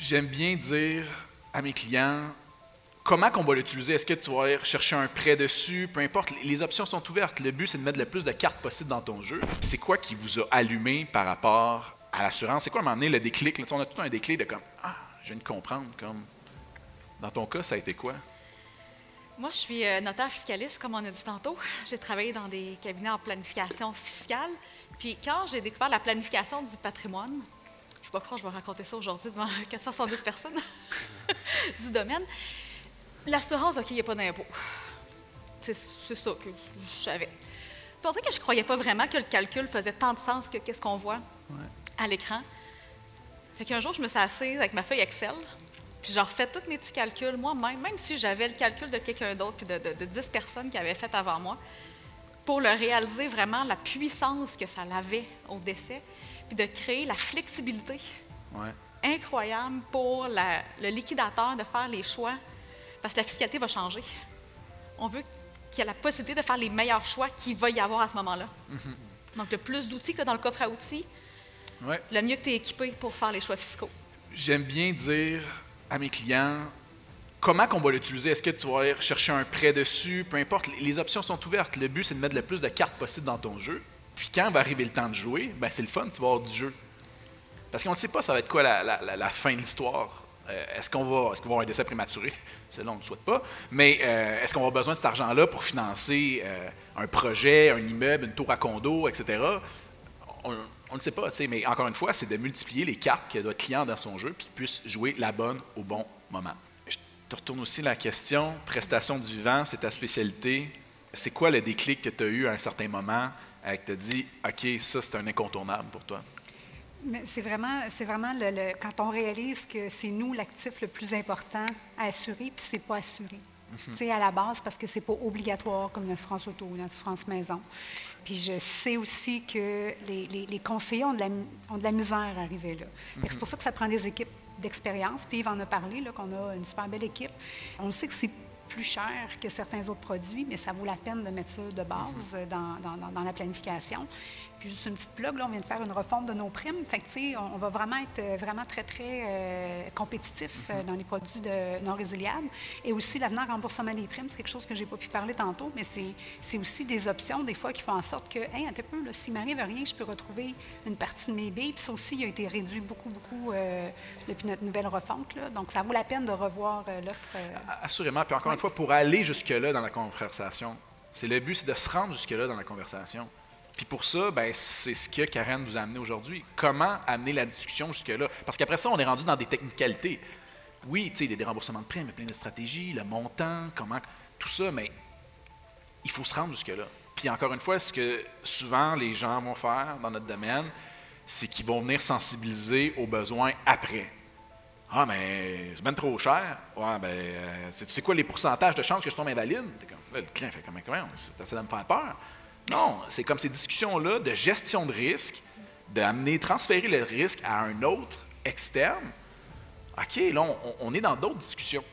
J'aime bien dire à mes clients comment on va l'utiliser. Est-ce que tu vas aller chercher un prêt dessus? Peu importe, les options sont ouvertes. Le but, c'est de mettre le plus de cartes possible dans ton jeu. C'est quoi qui vous a allumé par rapport à l'assurance? C'est quoi à un moment donné le déclic? Là, on a tout un déclic de comme « Ah, je viens de comprendre. » Comme dans ton cas, ça a été quoi? Moi, je suis notaire fiscaliste, comme on a dit tantôt. J'ai travaillé dans des cabinets en planification fiscale. Puis quand j'ai découvert la planification du patrimoine, je ne sais pas pourquoi je vais raconter ça aujourd'hui devant 470 personnes du domaine, l'assurance, OK, il n'y a pas d'impôt. C'est ça que je savais. Puis on dirait que je ne croyais pas vraiment que le calcul faisait tant de sens que qu'est-ce qu'on voit à l'écran. Fait qu'un jour, je me suis assise avec ma feuille Excel, puis j'ai refait tous mes petits calculs moi-même, même si j'avais le calcul de quelqu'un d'autre, puis de 10 personnes qui avaient fait avant moi, pour le réaliser vraiment la puissance que ça avait au décès, puis de créer la flexibilité incroyable pour le liquidateur de faire les choix, parce que la fiscalité va changer. On veut qu'il y ait la possibilité de faire les meilleurs choix qu'il va y avoir à ce moment-là. Donc, le plus d'outils que tu as dans le coffre à outils, le mieux que tu es équipé pour faire les choix fiscaux. J'aime bien dire à mes clients comment on va l'utiliser. Est-ce que tu vas aller chercher un prêt dessus? Peu importe, les options sont ouvertes. Le but, c'est de mettre le plus de cartes possible dans ton jeu. Puis quand va arriver le temps de jouer, ben c'est le fun, tu vas avoir du jeu. Parce qu'on ne sait pas ça va être quoi la fin de l'histoire. Est-ce qu'on va avoir un décès prématuré? Celle-là, on ne le souhaite pas. Mais est-ce qu'on va avoir besoin de cet argent-là pour financer un projet, un immeuble, une tour à condo, etc.? On ne sait pas, mais encore une fois, c'est de multiplier les cartes que notre client a dans son jeu puis qu'il puisse jouer la bonne au bon moment. Je te retourne aussi la question, prestation du vivant, c'est ta spécialité. C'est quoi le déclic que tu as eu à un certain moment que tu as dit, OK, ça c'est un incontournable pour toi? Mais c'est vraiment quand on réalise que c'est nous l'actif le plus important à assurer, puis c'est pas assuré. Tu sais, à la base, parce que c'est pas obligatoire comme une assurance auto, une assurance maison. Puis je sais aussi que les conseillers ont de la misère à arriver là. C'est pour ça que ça prend des équipes d'expérience. Puis Yves en a parlé, là, qu'on a une super belle équipe. On sait que c'est plus cher que certains autres produits, mais ça vaut la peine de mettre ça de base dans la planification. Puis juste une petite plug, là, on vient de faire une refonte de nos primes. Fait que, tu sais, on va vraiment être vraiment très, très compétitif dans les produits non résiliables. Et aussi, l'avenant remboursement des primes, c'est quelque chose que je n'ai pas pu parler tantôt, mais c'est aussi des options, des fois, qui font en sorte que, hey, un peu, là, s'il m'arrive rien, je peux retrouver une partie de mes billes. Puis ça aussi, il a été réduit beaucoup depuis notre nouvelle refonte, là. Donc, ça vaut la peine de revoir l'offre. Assurément. Puis encore une fois, pour aller jusque-là dans la conversation, le but, c'est de se rendre jusque-là dans la conversation. Puis pour ça, ben, c'est ce que Karen vous a amené aujourd'hui. Comment amener la discussion jusque-là? Parce qu'après ça, on est rendu dans des technicalités. Oui, tu sais, il y a des remboursements de primes, il y a plein de stratégies, le montant, comment, tout ça, mais il faut se rendre jusque-là. Puis encore une fois, ce que souvent les gens vont faire dans notre domaine, c'est qu'ils vont venir sensibiliser aux besoins après. Ah, mais c'est bien trop cher. Ouais, ben, tu sais quoi les pourcentages de chances que je tombe invalide? Là, le client fait comment? C'est assez de me faire peur. Non, c'est comme ces discussions-là de gestion de risque, transférer le risque à un autre externe. OK, là, on est dans d'autres discussions.